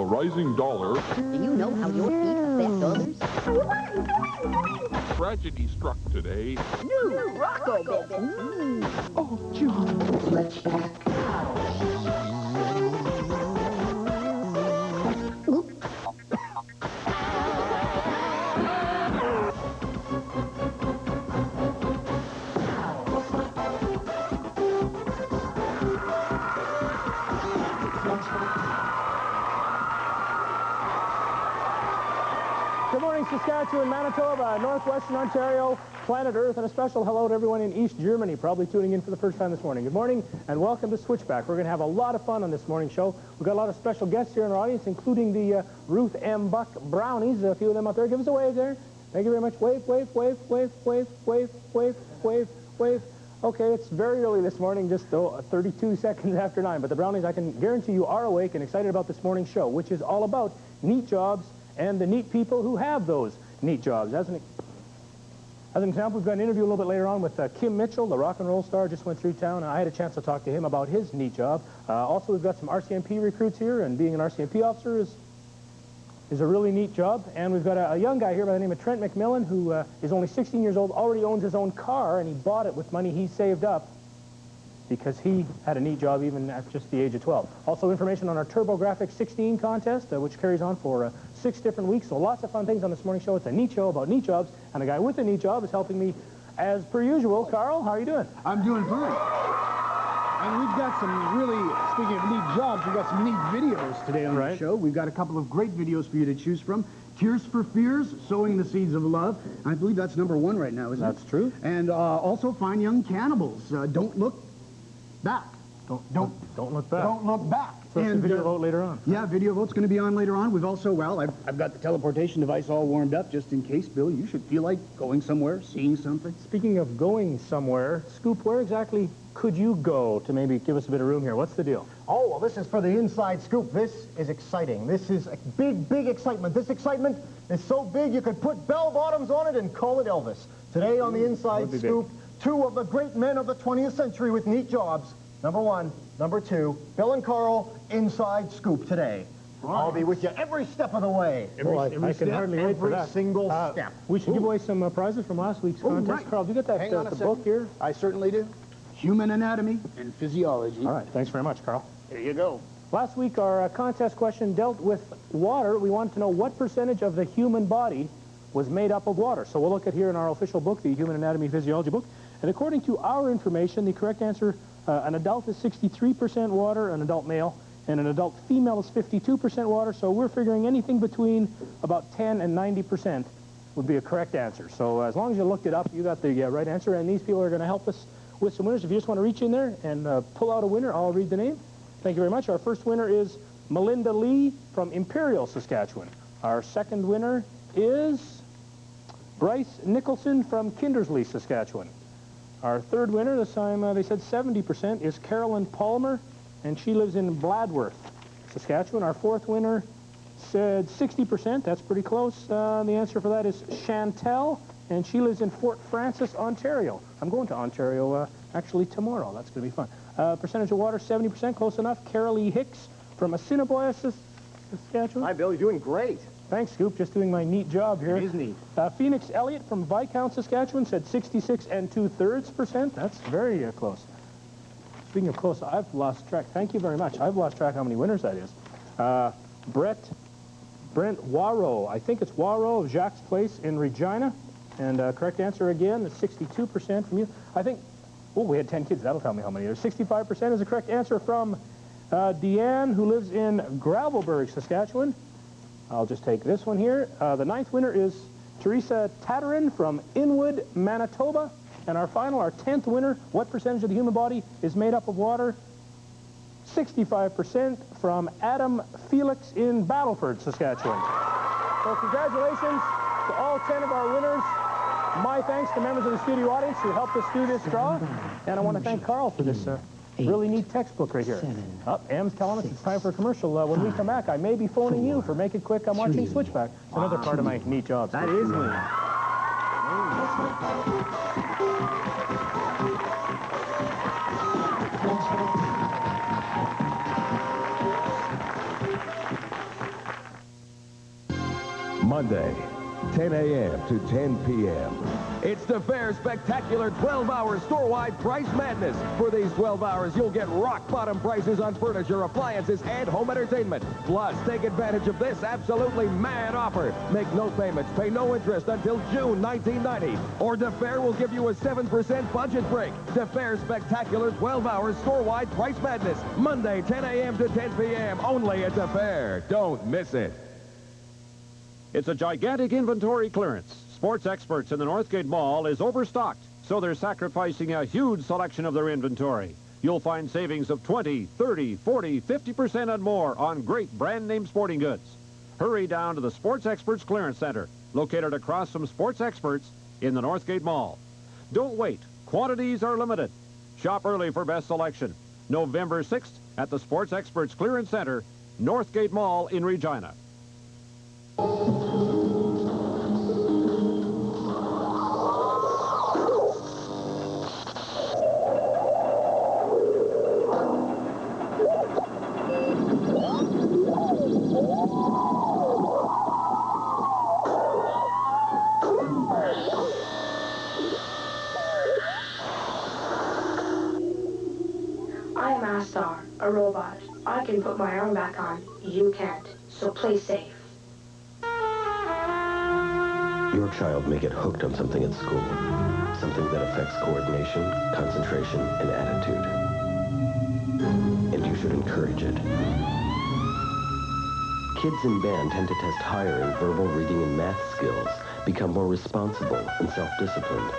rising dollar. Do you know how your feet affect others? Tragedy struck today. New Rocco, baby. Oh, John. Switchback. Good morning, Saskatchewan, Manitoba, Northwestern Ontario, planet Earth, and a special hello to everyone in East Germany, probably tuning in for the first time this morning. Good morning, and welcome to Switchback. We're going to have a lot of fun on this morning show. We've got a lot of special guests here in our audience, including the Ruth M. Buck Brownies. A few of them out there. Give us a wave there. Thank you very much. Wave, wave, wave, wave, wave, wave, wave, wave, wave. Okay, it's very early this morning, just 32 seconds after 9. But the Brownies, I can guarantee you, are awake and excited about this morning's show, which is all about neat jobs and the neat people who have those neat jobs. As an example, we've got an interview a little bit later on with Kim Mitchell, the rock and roll star, just went through town, and I had a chance to talk to him about his neat job. Also, we've got some RCMP recruits here, and being an RCMP officer is a really neat job. And we've got a young guy here by the name of Trent McMillan, who is only 16 years old, already owns his own car, and he bought it with money he saved up because he had a neat job even at just the age of 12. Also, information on our TurboGrafx 16 contest, which carries on for 6 different weeks. So lots of fun things on this morning's show. It's a neat show about neat jobs, and a guy with a neat job is helping me as per usual. Carl, how are you doing? I'm doing fine. And we've got some really, speaking of neat jobs, we've got some neat videos today on the show. We've got a couple of great videos for you to choose from. Tears for Fears, Sowing the Seeds of Love. I believe that's #1 right now, isn't it? That's true. And also Fine Young Cannibals. Don't look back. Don't look back. Don't look back. So it's a video vote later on. Yeah, video vote's going to be on later on. We've also, well, I've got the teleportation device all warmed up just in case, Bill, you should feel like going somewhere, seeing something. Speaking of going somewhere, Scoop, where exactly could you go to maybe give us a bit of room here? What's the deal? Oh, well, this is for the inside scoop. This is exciting. This is a big, big excitement. This excitement is so big you could put bell bottoms on it and call it Elvis. Today on the inside scoop, 2 of the great men of the 20th century with neat jobs. #1, #2, Bill and Carl, inside scoop today. I'll be with you every step of the way. I can hardly wait for that. Every single step. We should give away some prizes from last week's contest. Right. Carl, do you get that the book here? I certainly do. Human Anatomy and Physiology. All right, thanks very much, Carl. Here you go. Last week, our contest question dealt with water. We wanted to know what percentage of the human body was made up of water. So we'll look at here in our official book, the Human Anatomy and Physiology book. And according to our information, the correct answer, an adult is 63% water, an adult male, and an adult female is 52% water. So we're figuring anything between about 10 and 90% would be a correct answer. So as long as you looked it up, you got the right answer. And these people are going to help us with some winners. If you just want to reach in there and pull out a winner, I'll read the name. Thank you very much. Our first winner is Melinda Lee from Imperial, Saskatchewan. Our second winner is Bryce Nicholson from Kindersley, Saskatchewan. Our third winner, this time they said 70%, is Carolyn Palmer, and she lives in Bladworth, Saskatchewan. Our fourth winner said 60%. That's pretty close. The answer for that is Chantel, and she lives in Fort Francis, Ontario. I'm going to Ontario actually tomorrow. That's going to be fun. Percentage of water, 70%, close enough. Carol E. Hicks from Assiniboia, Saskatchewan. Hi, Bill. You're doing great. Thanks, Scoop. Just doing my neat job here. It is neat. Phoenix Elliott from Viscount, Saskatchewan said 66 2/3%. That's very close. Speaking of close, I've lost track. Thank you very much. I've lost track how many winners that is. Brent Waro. I think it's Waro of Jacques Place in Regina. And correct answer again is 62% from you. I think, oh, we had 10 kids. That'll tell me how many. There's 65% is the correct answer from Deanne, who lives in Gravelburg, Saskatchewan. I'll just take this one here. The ninth winner is Teresa Tatarin from Inwood, Manitoba. And our 10th winner, what percentage of the human body is made up of water? 65% from Adam Felix in Battleford, Saskatchewan. So congratulations to all 10 of our winners. My thanks to members of the studio audience who helped us do this draw. And I want to thank Carl for this really neat textbook right here. M's telling us it's time for a commercial. When we come back, I may be phoning you for Make It Quick. I'm watching Switchback. It's another part of my neat job. That is neat. Monday, 10 a.m. to 10 p.m. It's the Fair Spectacular 12-hour store-wide price madness. For these 12 hours, you'll get rock-bottom prices on furniture, appliances, and home entertainment. Plus, take advantage of this absolutely mad offer. Make no payments, pay no interest until June 1990. Or the Fair will give you a 7% budget break. The Fair Spectacular 12-hour store-wide price madness. Monday, 10 a.m. to 10 p.m. Only at the Fair. Don't miss it. It's a gigantic inventory clearance. Sports Experts in the Northgate Mall is overstocked, so they're sacrificing a huge selection of their inventory. You'll find savings of 20, 30, 40, 50% and more on great brand-name sporting goods. Hurry down to the Sports Experts Clearance Center, located across from Sports Experts in the Northgate Mall. Don't wait. Quantities are limited. Shop early for best selection. November 6th at the Sports Experts Clearance Center, Northgate Mall in Regina. I'm Astar, a robot. I can put my arm back on. You can't. So play safe. Your child may get hooked on something at school. Something that affects coordination, concentration, and attitude. And you should encourage it. Kids in band tend to test higher in verbal, reading, and math skills, become more responsible and self-disciplined.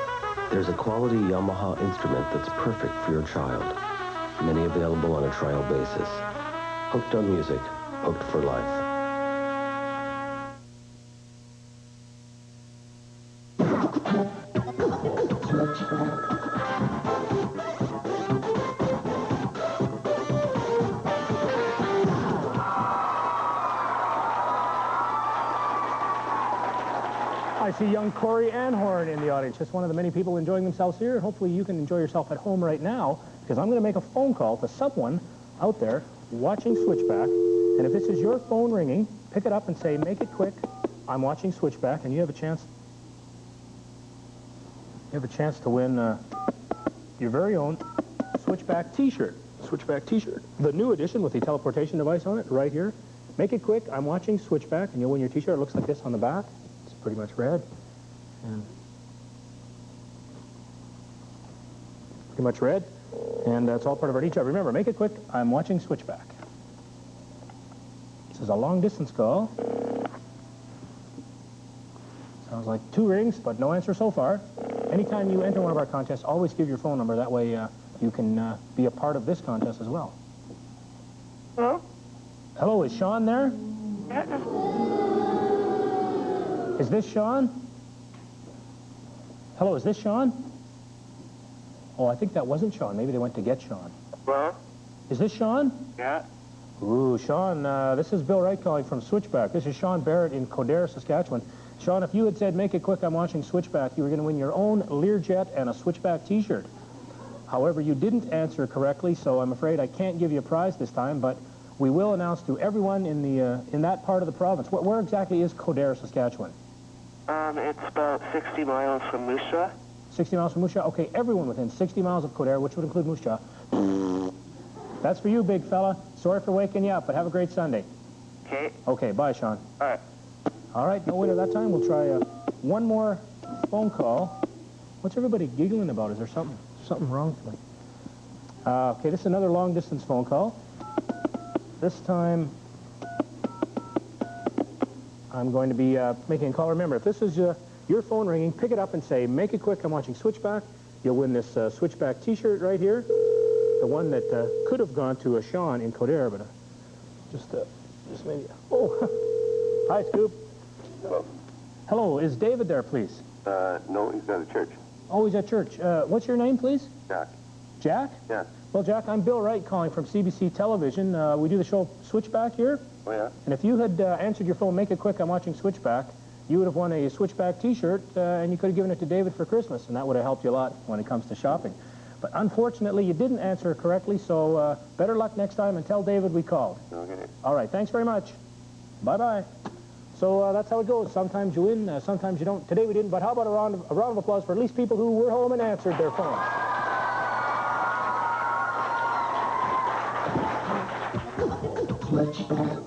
There's a quality Yamaha instrument that's perfect for your child. Many available on a trial basis. Hooked on music, hooked for life. I see young Corey Anhorn in the audience, just one of the many people enjoying themselves here. Hopefully you can enjoy yourself at home right now, because I'm going to make a phone call to someone out there watching Switchback. And if this is your phone ringing, pick it up and say, make it quick, I'm watching Switchback, and you have a chance to win your very own Switchback t-shirt. Switchback t-shirt. The new edition with the teleportation device on it, right here. Make it quick, I'm watching Switchback, and you'll win your t-shirt. It looks like this on the back. It's pretty much red. And pretty much red. And that's all part of our t-shirt. Remember, make it quick, I'm watching Switchback. This is a long-distance call. Sounds like 2 rings, but no answer so far. Anytime you enter one of our contests, always give your phone number. That way you can be a part of this contest as well. Hello? Hello, is Sean there? Is this Sean? Hello, is this Sean? Oh, I think that wasn't Sean. Maybe they went to get Sean. Hello? Is this Sean? Yeah. Ooh, Sean, this is Bill Wright calling from Switchback. This is Sean Barrett in Kildare, Saskatchewan. Sean, if you had said, make it quick, I'm watching Switchback, you were going to win your own Learjet and a Switchback t-shirt. However, you didn't answer correctly, so I'm afraid I can't give you a prize this time, but we will announce to everyone in that part of the province. Where exactly is Kildare, Saskatchewan? It's about 60 miles from Moose Jaw. 60 miles from Moose Jaw? Okay, everyone within 60 miles of Kildare, which would include Moose Jaw. That's for you, big fella. Sorry for waking you up, but have a great Sunday. Okay. Okay, bye, Sean. All right. All right, no winner that time. We'll try one more phone call. What's everybody giggling about? Is there something wrong with me? Okay, this is another long-distance phone call. This time, I'm going to be making a call. Remember, if this is your phone ringing, pick it up and say, make it quick, I'm watching Switchback. You'll win this Switchback t-shirt right here. The one that could have gone to Sean in Kildare, but just maybe... Oh, hi, Scoop. Hello. Hello, is David there, please? No, he's at a church. Oh, he's at church. What's your name, please? Jack. Jack? Yeah. Well, Jack, I'm Bill Wright calling from CBC Television. We do the show Switchback here. Oh, yeah? And if you had answered your phone, make it quick, I'm watching Switchback, you would have won a Switchback t-shirt, and you could have given it to David for Christmas, and that would have helped you a lot when it comes to shopping. But unfortunately, you didn't answer correctly, so better luck next time, and tell David we called. Okay. All right, thanks very much. Bye-bye. So that's how it goes. Sometimes you win, sometimes you don't. Today we didn't, but how about a round of applause for at least people who were home and answered their phones? Switchback.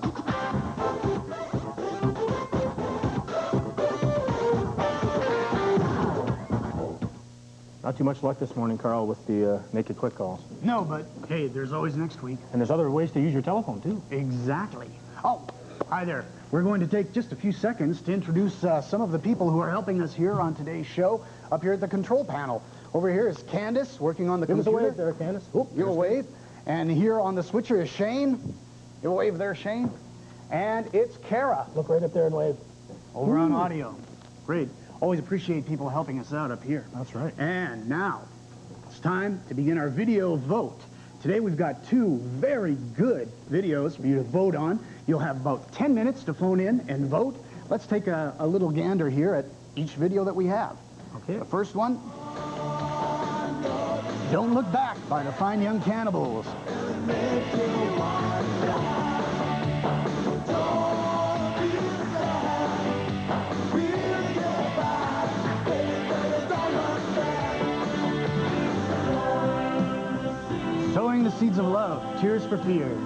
Not too much luck this morning, Carl, with the make it quick calls. No, but hey, there's always next week. And there's other ways to use your telephone, too. Exactly. Oh, hi there. We're going to take just a few seconds to introduce some of the people who are helping us here on today's show up here at the control panel. Over here is Candace working on the computer. Give us a wave there, Candace. Oop, give a wave. And here on the switcher is Shane. Give a wave there, Shane. And it's Kara. Look right up there and wave. Over on audio. Great. Always appreciate people helping us out up here. That's right. And now, it's time to begin our video vote. Today we've got two very good videos for you to vote on. You'll have about 10 minutes to phone in and vote. Let's take a little gander here at each video that we have. Okay. The first one, Don't Look Back by the Fine Young Cannibals. Sowing the Seeds of Love, Tears for Fears.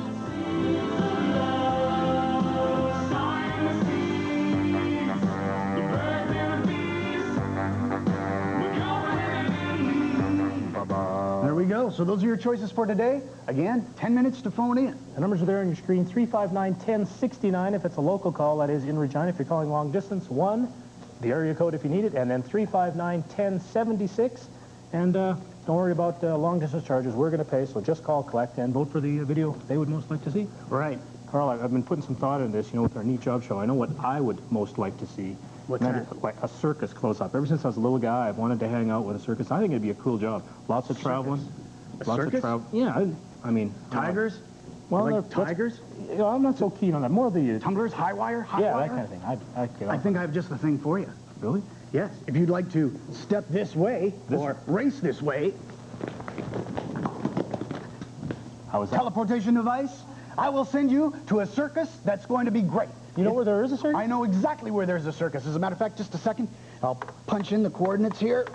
There we go. So those are your choices for today. Again, 10 minutes to phone in. The numbers are there on your screen, 359-1069 if it's a local call, that is in Regina. If you're calling long distance, 1, the area code if you need it, and then 359-1076. And don't worry about long distance charges. We're going to pay, so just call, collect, and vote for the video they would most like to see. Right. Carl, I've been putting some thought into this, with our neat job show. I know what I would most like to see. What's that? Like a circus close-up. Ever since I was a little guy, I've wanted to hang out with a circus. I think it'd be a cool job. Lots of traveling. Lots circus? of travel. Yeah, I mean... Tigers? Well, like tigers? I'm not so keen on that. More of the... Tumblers, high wire? Yeah, that kind of thing. I think I have just the thing for you. Really? Yes. If you'd like to step this way or race this way. How is that? Teleportation device. I will send you to a circus that's going to be great. You know where there is a circus? I know exactly where there's a circus. As a matter of fact, just a second. I'll punch in the coordinates here.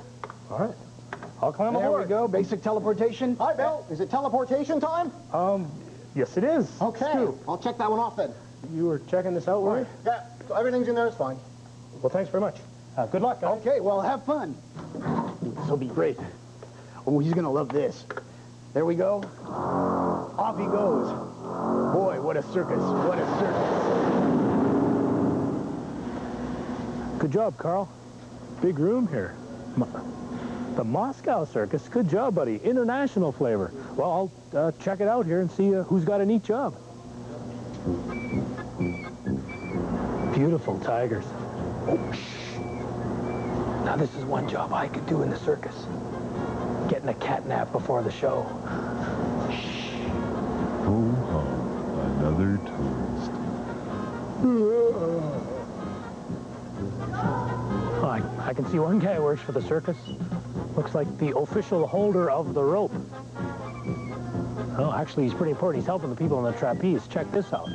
All right. I'll climb aboard. There we go. Basic teleportation. Hi, Bill. Is it teleportation time? Yes, it is. Okay. Stu, I'll check that one off then. you were checking this out, were you? Yeah, so everything's in there. It's fine. Well, thanks very much. Good luck, guys. Okay, well, have fun. This will be great. Oh, he's going to love this. There we go. Off he goes. Boy, what a circus. What a circus. Good job, Carl. Big room here. The Moscow Circus. Good job, buddy. International flavor. Well, I'll check it out here and see who's got a neat job. Beautiful tigers. Oh, shh. Now, this is one job I could do in the circus. Getting a cat nap before the show. Shh. Ho, ho, another tourist. I can see one guy who works for the circus. Looks like the official holder of the rope. Oh, actually, he's pretty important. He's helping the people on the trapeze. Check this out.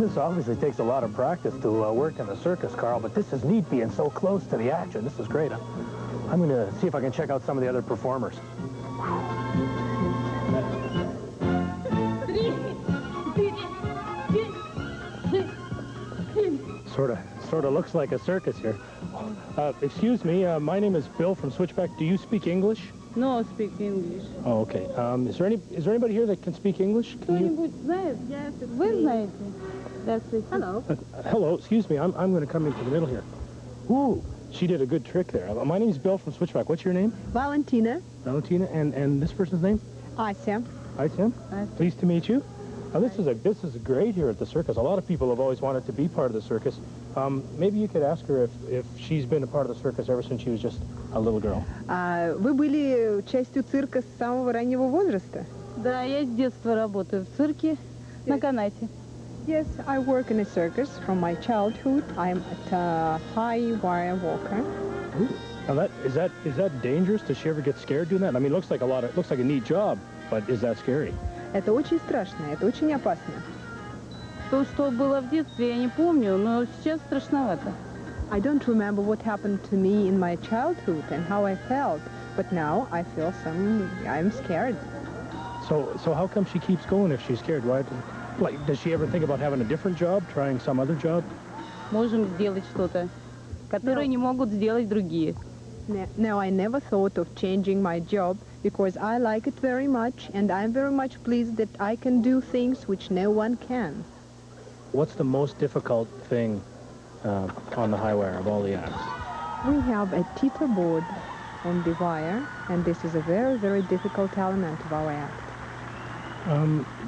This obviously takes a lot of practice to work in the circus, Carl, but this is neat being so close to the action. This is great. I'm going to see if I can check out some of the other performers. Sort of looks like a circus here. Excuse me, my name is Bill from Switchback. Do you speak English? No, speak English. Oh, okay. Is there anybody here that can speak English? Кто-нибудь знает? Вы знаете? That's it. Hello. Hello, excuse me. I'm going to come into the middle here. Ooh, she did a good trick there. My name's Bill from Switchback. What's your name? Valentina. Valentina, and this person's name? Ася. Ася? Pleased to meet you. This is great here at the circus. A lot of people have always wanted to be part of the circus. Maybe you could ask her if she's been a part of the circus ever since she was just a little girl. Вы были частью цирка с самого раннего возраста? Да, я с детства работаю в цирке на канате. Yes, I work in a circus from my childhood. I'm a high wire walker. Now is that dangerous? Does she ever get scared doing that? I mean, it looks like a neat job, but is that scary? Это очень страшно, это очень опасно. То, что было в детстве, я не помню, но сейчас страшновато. I don't remember what happened to me in my childhood and how I felt, but now I feel I'm scared. So how come she keeps going if she's scared? Why? Like, does she ever think about having a different job, trying some other job? Можем сделать что-то, которое не могут сделать другие. No, I never thought of changing my job because I like it very much and I'm very much pleased that I can do things which no one can. What's the most difficult thing on the high wire of all the acts? We have a tether board on the wire, and this is a very, very difficult element of our act.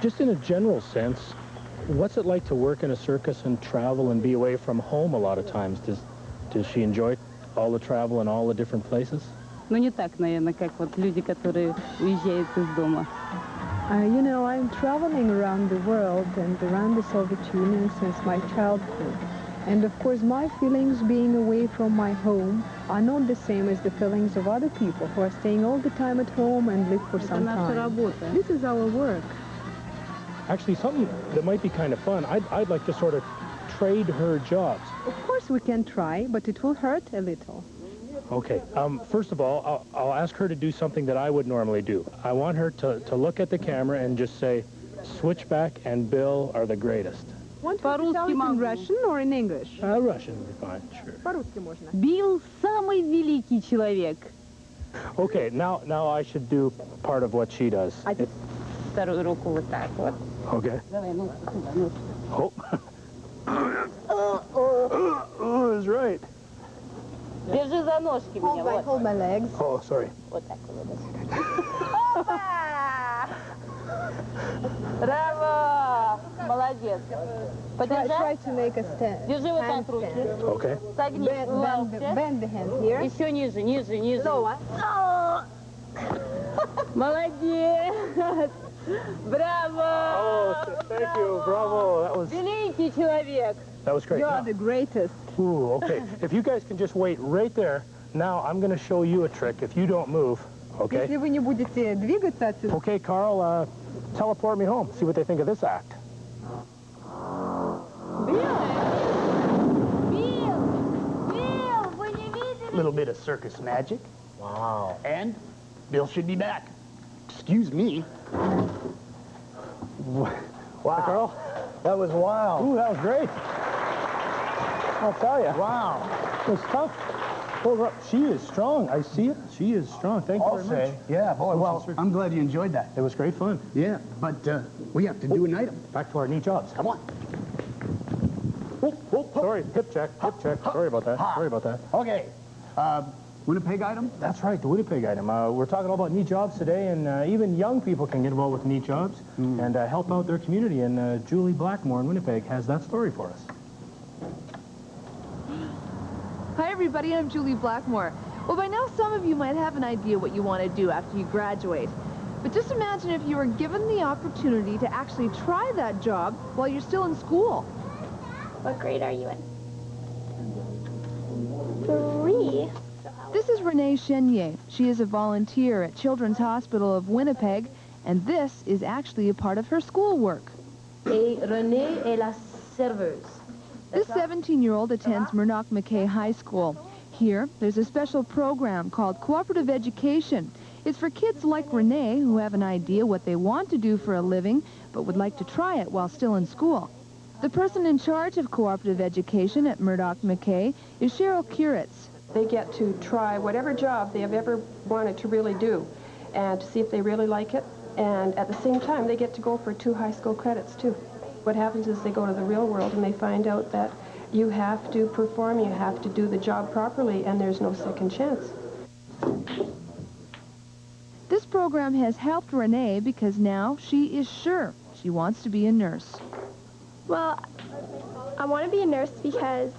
Just in a general sense, what's it like to work in a circus and travel and be away from home a lot of times? Does she enjoy all the travel and all the different places? Но не так, наверное, как вот люди, которые уезжают из дома. You know, I'm traveling around the world and around the Soviet Union since my childhood. And of course, my feelings being away from my home are not the same as the feelings of other people who are staying all the time at home and live for some time. This is our work. Actually, something that might be kind of fun, I'd like to sort of trade her jobs. Of course we can try, but it will hurt a little. Okay. First of all, I'll ask her to do something that I would normally do. I want her to look at the camera and just say, Switchback and Bill are the greatest. Want to tell it in Russian or in English? Russian would be fine, sure. По-русски можно. Билл самый великий человек. Okay, now I should do part of what she does. Вторую руку вот так вот. Okay. Давай, ну, сюда, ну. Oh, that's right. Держи за ножки меня, вот. Hold my legs. Oh, sorry. Вот так вот. Опа! Браво! Молодец. Try Подержи. to make a stand. Держи вот так руки. Okay. Согни в локте. Bend the hand here. Еще ниже, ниже, ниже. Lower. Молодец! Браво! Oh, thank you. Bravo. Великий человек. That was great. You are the greatest. Ooh, okay. If you guys can just wait right there, now I'm going to show you a trick if you don't move, okay? Если вы не будете двигаться отсюда. Okay, Carl, teleport me home. See what they think of this act. A little bit of circus magic. Wow. And Bill should be back. Excuse me. Wow. Carl? That was wild. Ooh, that was great. I'll tell you. Wow. It was tough. Hold her up. She is strong. I see it. She is strong. Thank you very much. Yeah, boy, well, I'm glad you enjoyed that. It was great fun. Yeah, but we have to do an item. Back to our neat jobs. Come on. Sorry, hip check. Sorry about that. Sorry about that. Okay. Winnipeg item? That's right, the Winnipeg item. We're talking all about neat jobs today, and even young people can get involved with neat jobs and help out their community. And Julie Blackmore in Winnipeg has that story for us. Hi, everybody. I'm Julie Blackmore. Well, by now, some of you might have an idea what you want to do after you graduate. But just imagine if you were given the opportunity to actually try that job while you're still in school. What grade are you in? 3. This is Renee Chenier. She is a volunteer at Children's Hospital of Winnipeg, and this is actually a part of her schoolwork. Et Renee est la serveuse. This 17-year-old attends Murdoch McKay High School. Here, there's a special program called Cooperative Education. It's for kids like Renee who have an idea what they want to do for a living, but would like to try it while still in school. The person in charge of cooperative education at Murdoch McKay is Cheryl Kuritz. They get to try whatever job they have ever wanted to really do and to see if they really like it. And at the same time, they get to go for 2 high school credits, too. What happens is they go to the real world and they find out that you have to perform, you have to do the job properly, and there's no second chance. This program has helped Renee because now she is sure she wants to be a nurse. Well, I want to be a nurse because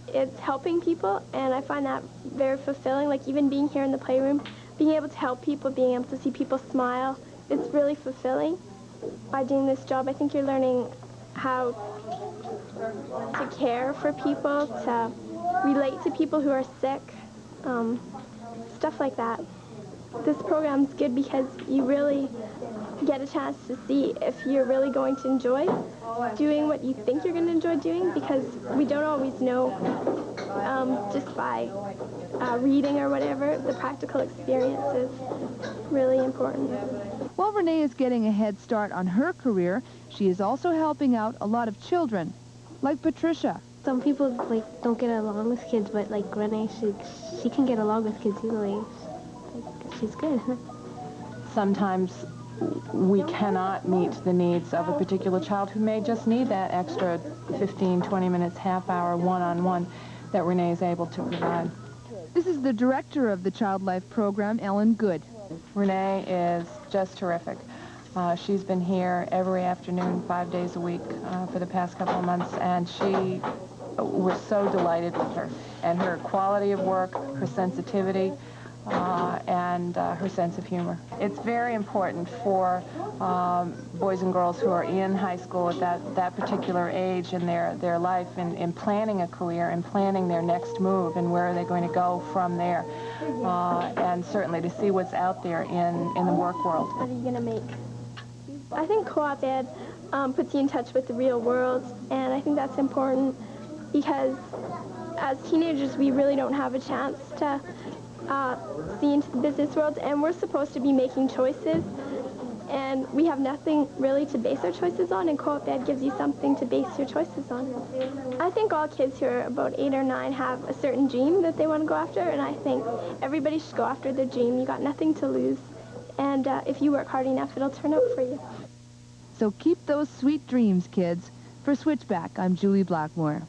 it's helping people, and I find that very fulfilling. Like, even being here in the playroom, being able to help people, being able to see people smile, it's really fulfilling. By doing this job, I think you're learning how to care for people, to relate to people who are sick. stuff like that. This program's good because you really get a chance to see if you're really going to enjoy doing what you think you're going to enjoy doing, because we don't always know just by reading or whatever. The practical experience is really important. While Renee is getting a head start on her career, she is also helping out a lot of children, like Patricia. Some people don't get along with kids, but like Renee, she can get along with kids easily. She's good. Sometimes we cannot meet the needs of a particular child who may just need that extra 15, 20 minutes, half hour, one-on-one that Renee is able to provide. This is the director of the Child Life program, Ellen Good. Renee is just terrific. She's been here every afternoon, 5 days a week for the past couple of months, and we're so delighted with her. And her quality of work, her sensitivity, and her sense of humor. It's very important for boys and girls who are in high school at that particular age in their life in planning a career and planning their next move and where are they going to go from there. And certainly to see what's out there in the work world. What are you going to make? I think co-op ed puts you in touch with the real world, and I think that's important because as teenagers we really don't have a chance to see into the business world, and we're supposed to be making choices, and we have nothing really to base our choices on, and co-op ed gives you something to base your choices on. I think all kids who are about 8 or 9 have a certain dream that they want to go after, and I think everybody should go after their dream. You got nothing to lose, and if you work hard enough, it'll turn out for you. So keep those sweet dreams, kids. For Switchback, I'm Julie Blackmore.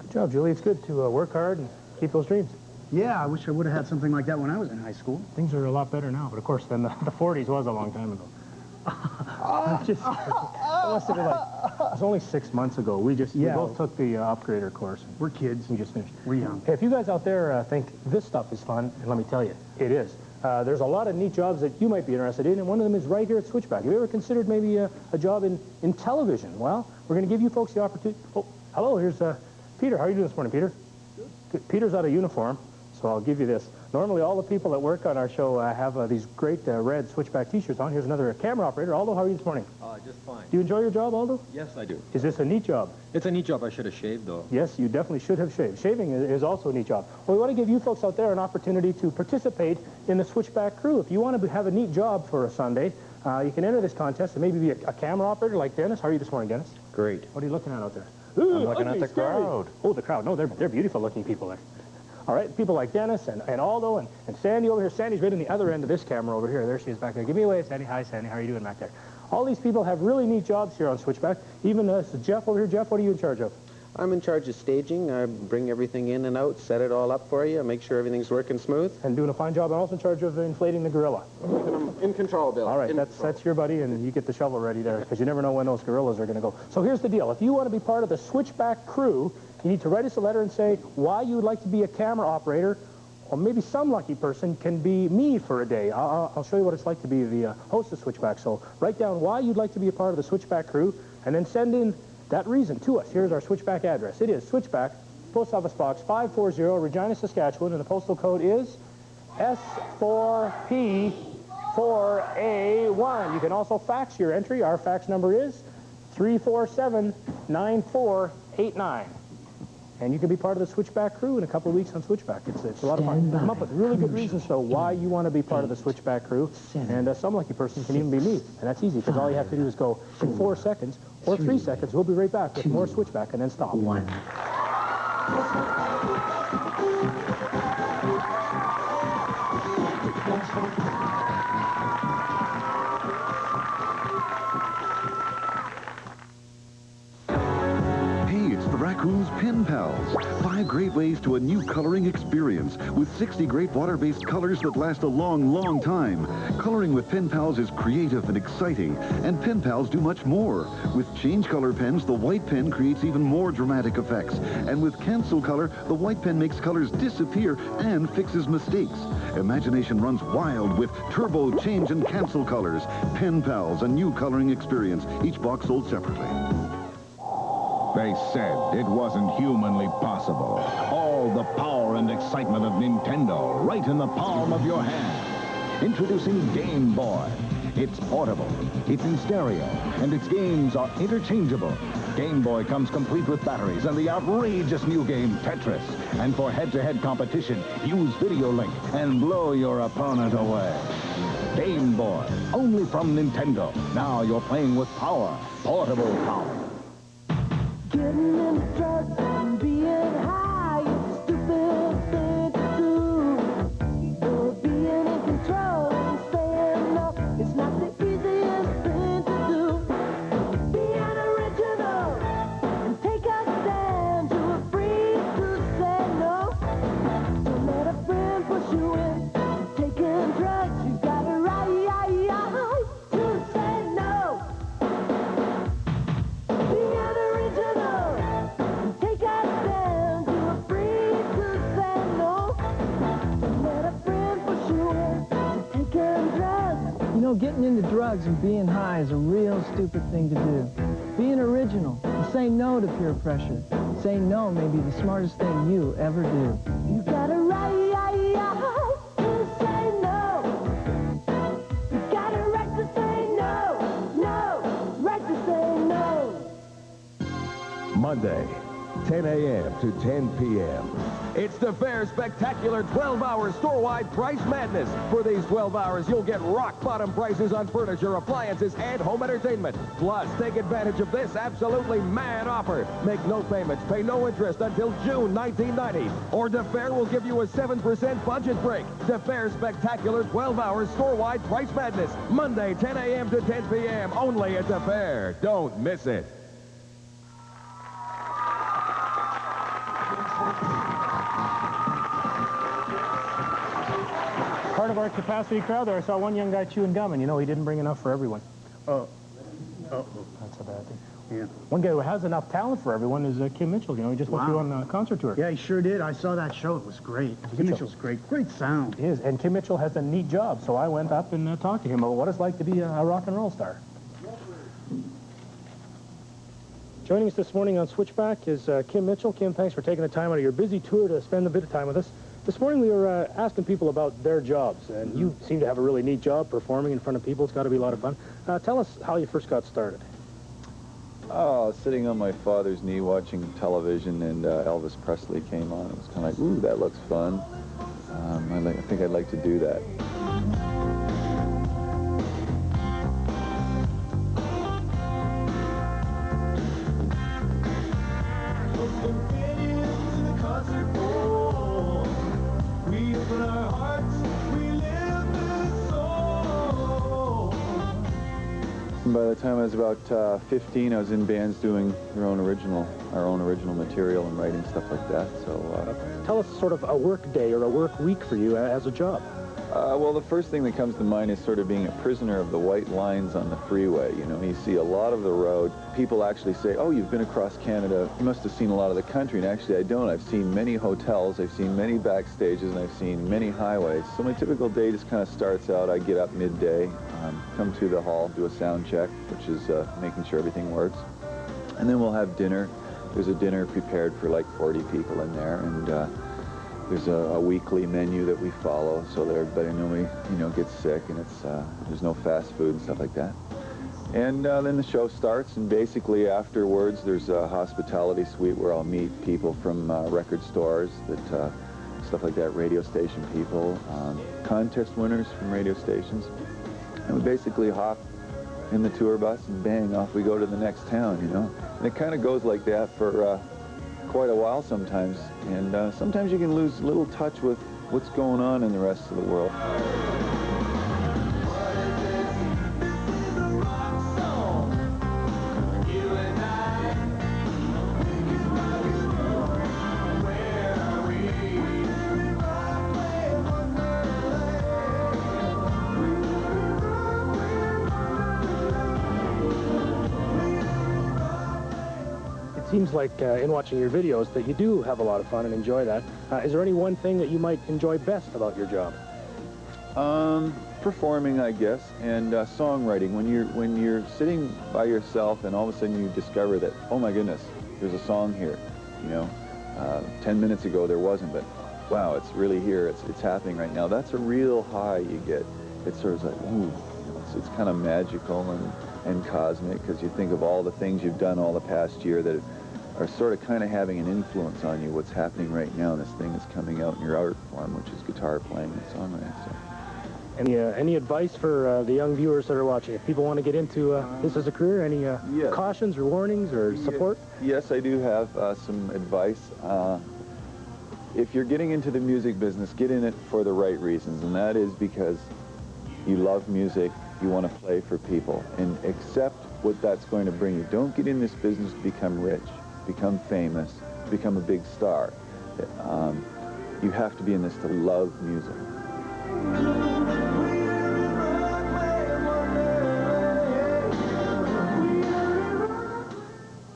Good job, Julie. It's good to work hard and keep those dreams. Yeah, I wish I would have had something like that when I was in high school. Things are a lot better now, but of course, then the 40s was a long time ago. It must have been it was only 6 months ago. We both took the upgrader course. We're kids. We just finished. We're young. Hey, if you guys out there think this stuff is fun, and let me tell you, it is. There's a lot of neat jobs that you might be interested in, and one of them is right here at Switchback. Have you ever considered maybe a job in television? Well, we're going to give you folks the opportunity. Oh, hello, here's Peter. How are you doing this morning, Peter? Good. Peter's out of uniform. So I'll give you this. Normally, all the people that work on our show have these great red Switchback T-shirts on. Here's another camera operator. Aldo, how are you this morning? Just fine. Do you enjoy your job, Aldo? Yes, I do. Is this a neat job? It's a neat job. I should have shaved, though. Yes, you definitely should have shaved. Shaving is also a neat job. Well, we want to give you folks out there an opportunity to participate in the Switchback crew. If you want to have a neat job for a Sunday, you can enter this contest and maybe be a camera operator like Dennis. How are you this morning, Dennis? Great. What are you looking at out there? Ooh, I'm looking at the crowd. Oh, the crowd. No, they're beautiful-looking people there. All right, people like Dennis and Aldo and Sandy over here. Sandy's right on the other end of this camera over here. There she is back there. Give me a wave, Sandy. Hi, Sandy. How are you doing back there? All these people have really neat jobs here on Switchback. Even Jeff over here. Jeff, what are you in charge of? I'm in charge of staging. I bring everything in and out, set it all up for you, make sure everything's working smooth. And doing a fine job. I'm also in charge of inflating the gorilla. I'm in control, Bill. All right, that's your buddy, and you get the shovel ready there, because you never know when those gorillas are going to go. So here's the deal. If you want to be part of the Switchback crew, you need to write us a letter and say why you would like to be a camera operator, or maybe some lucky person can be me for a day. I'll show you what it's like to be the host of Switchback. So write down why you'd like to be a part of the Switchback crew, and then send in that reason to us. Here's our Switchback address. It is Switchback, Post Office Box 540, Regina, Saskatchewan, and the postal code is S4P4A1. You can also fax your entry. Our fax number is 347-9489. And you can be part of the Switchback crew in a couple of weeks on Switchback. It's a lot of fun. Come up with really good reasons, though, why you want to be part of the Switchback crew. And some lucky person can even be me. And that's easy, because all you have to do is go in 4 seconds or 3 seconds. We'll be right back with more Switchback, and then stop. 1. Raccoon's Pen Pals. 5 great ways to a new coloring experience with 60 great water-based colors that last a long, long time. Coloring with Pen Pals is creative and exciting, and Pen Pals do much more. With change color pens, the white pen creates even more dramatic effects. And with cancel color, the white pen makes colors disappear and fixes mistakes. Imagination runs wild with turbo, change, and cancel colors. Pen Pals, a new coloring experience. Each box sold separately. They said it wasn't humanly possible. All the power and excitement of Nintendo right in the palm of your hand. Introducing Game Boy. It's portable, it's in stereo, and its games are interchangeable. Game Boy comes complete with batteries and the outrageous new game Tetris. And for head-to-head competition, use Video Link and blow your opponent away. Game Boy, only from Nintendo. Now you're playing with power, portable power. Getting into drugs and being high is a stupid thing to do. But being in control and staying up, it's not the easiest thing to do. Being original and take a stand, you are free to say no. Don't let a friend push you in. Taking drugs, you got a right to say no. Being original and take a stand, you are free to say no. Don't let a friend push you in. Taking drugs. You know, getting into drugs and being high is a real stupid thing to do. Being original and saying no to peer pressure. Saying no may be the smartest thing you ever do. You got a right to say no. You got a right to say no. No, right to say no. Monday, 10 a.m. to 10 p.m. It's the Fair Spectacular 12-hour store-wide price madness. For these 12 hours, you'll get rock-bottom prices on furniture, appliances, and home entertainment. Plus, take advantage of this absolutely mad offer. Make no payments, pay no interest until June 1990. Or the Fair will give you a 7% budget break. The Fair Spectacular 12-hour store-wide price madness. Monday, 10 a.m. to 10 p.m. Only at the Fair. Don't miss it. Part of our capacity crowd there, I saw one young guy chewing gum, and you know he didn't bring enough for everyone. Oh. That's a bad thing. Yeah. One guy who has enough talent for everyone is Kim Mitchell. You know, he just went through on a concert tour. Yeah, he sure did. I saw that show. It was great. Kim Mitchell's great. Great sound. He is. And Kim Mitchell has a neat job, so I went up and talked to him about what it's like to be a rock and roll star. Joining us this morning on Switchback is Kim Mitchell. Kim, thanks for taking the time out of your busy tour to spend a bit of time with us. This morning we were asking people about their jobs, and you seem to have a really neat job performing in front of people. It's got to be a lot of fun. Tell us how you first got started. Oh, sitting on my father's knee watching television, and Elvis Presley came on. It was kind of like, ooh, that looks fun. I think I'd like to do that. By the time I was about 15, I was in bands doing our own original material and writing stuff like that. So tell us sort of a work day or a work week for you as a job. Well, the first thing that comes to mind is sort of being a prisoner of the white lines on the freeway. You know, you see a lot of the road. People actually say, oh, you've been across Canada. You must have seen a lot of the country. And actually, I don't. I've seen many hotels. I've seen many backstages, and I've seen many highways. So my typical day just kind of starts out. I get up midday, come to the hall, do a sound check, which is making sure everything works. And then we'll have dinner. There's a dinner prepared for like 40 people in there, and there's a weekly menu that we follow so that everybody gets sick, and there's no fast food and stuff like that. And then the show starts, and basically afterwards there's a hospitality suite where I'll meet people from record stores, stuff like that, radio station people, contest winners from radio stations. And we basically hop in the tour bus and bang, off we go to the next town, you know. And it kind of goes like that for quite a while sometimes, and sometimes you can lose a little touch with what's going on in the rest of the world. Seems like in watching your videos that you do have a lot of fun and enjoy that. Is there any one thing that you might enjoy best about your job? Performing, I guess, and songwriting. When you're sitting by yourself and all of a sudden you discover that, oh my goodness, there's a song here, you know. 10 minutes ago there wasn't, but wow, it's really here. It's happening right now. That's a real high you get. It's sort of like, ooh, you know, it's kind of magical and cosmic, because you think of all the things you've done all the past year that are sort of kind of having an influence on you. What's happening right now, this thing is coming out in your art form, which is guitar playing and songwriting. So. Any advice for the young viewers that are watching? If people want to get into this as a career, any cautions or warnings or support? Yes, I do have some advice. If you're getting into the music business, get in it for the right reasons, and that is because you love music, you want to play for people, and accept what that's going to bring you. Don't get in this business to become rich, become famous, become a big star. You have to be in this to love music.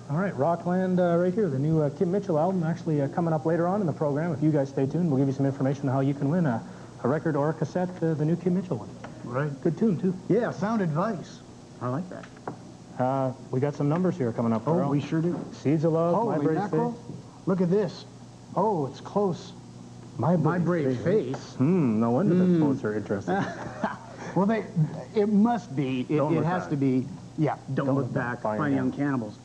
All right, Rockland right here, the new Kim Mitchell album, actually coming up later on in the program. If you guys stay tuned, we'll give you some information on how you can win a record or a cassette, the new Kim Mitchell one. Right. Good tune, too. Yeah, sound advice. I like that. We got some numbers here coming up, Carl. Oh, we sure do. Seeds of Love, My Holy Brave mackerel. Face. Look at this. Oh, it's close. My Brave Face. No wonder the quotes are interesting. Well, it must be. It has to be. Yeah, Don't Look Back, Fine Young Cannibals.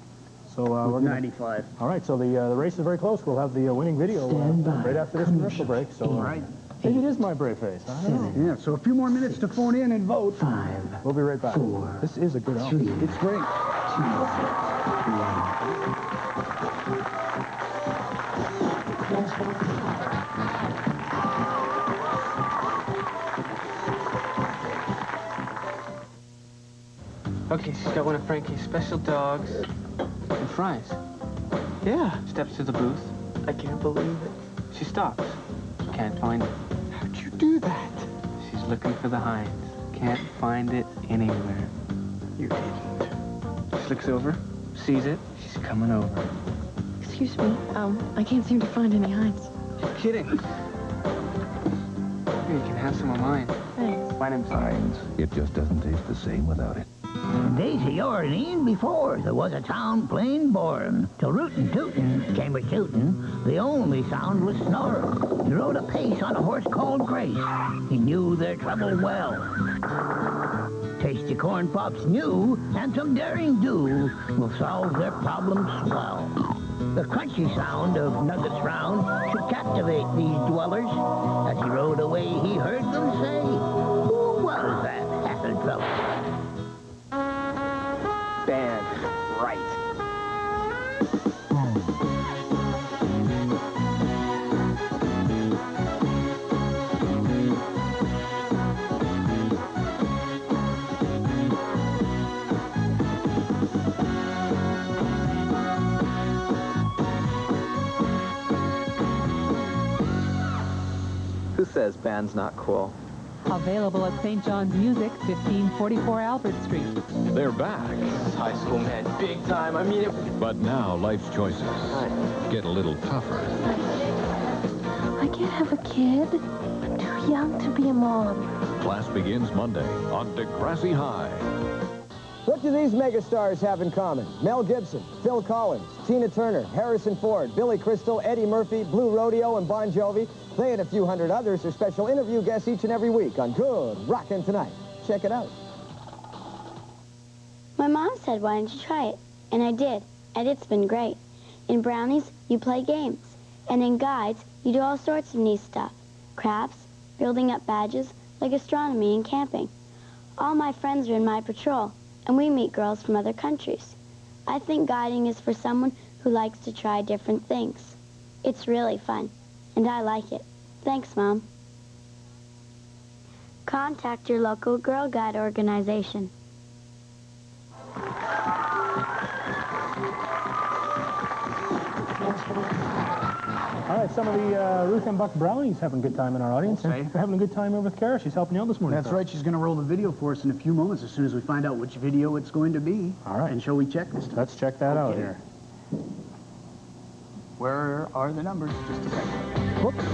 So we're 95. All right, so the race is very close. We'll have the winning video right after this commercial break. So All right. Maybe it is My Brave Face. I don't know. Yeah, so a few more minutes to phone in and vote. 5. We'll be right back. 4. This is a good album. 3. It's great. 2. Okay, she's got one of Frankie's special dogs and fries. Yeah. Steps to the booth. I can't believe it. She stops. Can't find it. How'd you do that? She's looking for the Heinz. Can't find it anywhere. You didn't. She looks over, sees it. She's coming over. Excuse me, I can't seem to find any Heinz. Just kidding. Here, you can have some of mine. Thanks. My name's Heinz. It just doesn't taste the same without it. Days of yore and e'en before, there was a town plain born. To rootin' tootin' came a shootin', the only sound was snoring. He rode apace on a horse called Grace. He knew their trouble well. Tasty corn pops new, and some daring do will solve their problems swell. The crunchy sound of nuggets round should captivate these dwellers. As he rode away, he heard them say, "Who was that hatted fellow?" band. Right. Who says band's not cool? Available at St. John's Music, 1544 Albert Street. They're back. High school man, big time. I mean it. But now life's choices get a little tougher. I can't have a kid. I'm too young to be a mom. Class begins Monday on Degrassi High. What do these megastars have in common? Mel Gibson, Phil Collins, Tina Turner, Harrison Ford, Billy Crystal, Eddie Murphy, Blue Rodeo, and Bon Jovi. They and a few hundred others are special interview guests each and every week on Good Rockin' Tonight. Check it out. My mom said, why don't you try it? And I did, and it's been great. In brownies, you play games. And in guides, you do all sorts of neat stuff. Crafts, building up badges, like astronomy and camping. All my friends are in my patrol, and we meet girls from other countries. I think guiding is for someone who likes to try different things. It's really fun, and I like it. Thanks, Mom. Contact your local Girl Guide organization. All right, some of the Ruth and Buck Brownies having a good time in our audience. They're having a good time over with Kara. She's helping you out this morning. That's right. She's going to roll the video for us in a few moments as soon as we find out which video it's going to be. All right. And shall we check this time? Let's check that out here. Where are the numbers? Just a second. Whoops.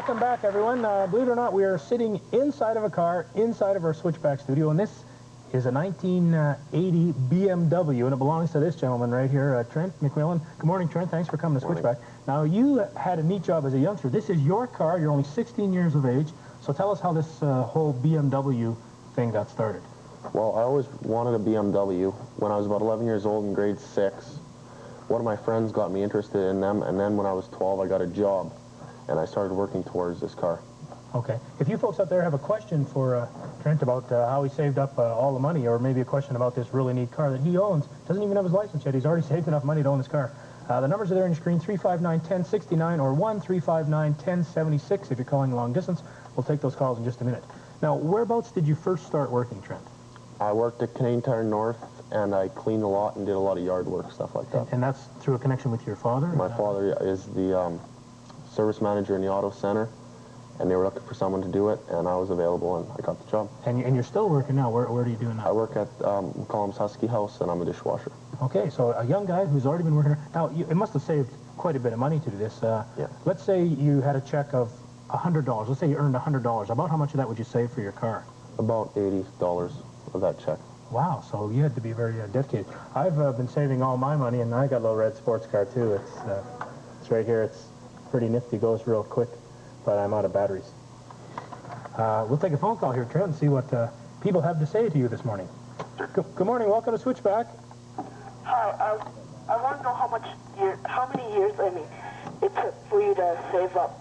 welcome back, everyone. Believe it or not, we are sitting inside of a car, inside of our Switchback studio, and this is a 1980 BMW, and it belongs to this gentleman right here, Trent McMillan. Good morning, Trent. Thanks for coming to Switchback. Now, you had a neat job as a youngster. This is your car. You're only 16 years of age. So tell us how this whole BMW thing got started. Well, I always wanted a BMW. When I was about 11 years old in grade 6, one of my friends got me interested in them, and then when I was 12, I got a job, and I started working towards this car. Okay. If you folks out there have a question for Trent about how he saved up all the money, or maybe a question about this really neat car that he owns, doesn't even have his license yet, he's already saved enough money to own this car. The numbers are there on your screen, 359-1069 or 1-359-1076 if you're calling long distance. We'll take those calls in just a minute. Now, whereabouts did you first start working, Trent? I worked at Canadian Tire North, and I cleaned a lot and did a lot of yard work, stuff like that. And that's through a connection with your father? My father is the service manager in the auto center, and they were looking for someone to do it, and I was available, and I got the job. And you're still working now. Where are you doing now? I work at McCollum's Husky House, and I'm a dishwasher. Okay, so a young guy who's already been working. Now, it must have saved quite a bit of money to do this. Yeah. Let's say you had a check of $100. Let's say you earned $100. About how much of that would you save for your car? About $80 of that check. Wow, so you had to be very dedicated. I've been saving all my money, and I got a little red sports car, too. It's right here. It's pretty nifty, goes real quick, but I'm out of batteries. We'll take a phone call here, Trent, and see what people have to say to you this morning. Good morning. Welcome to Switchback. Hi. I want to know how many years, it took for you to save up.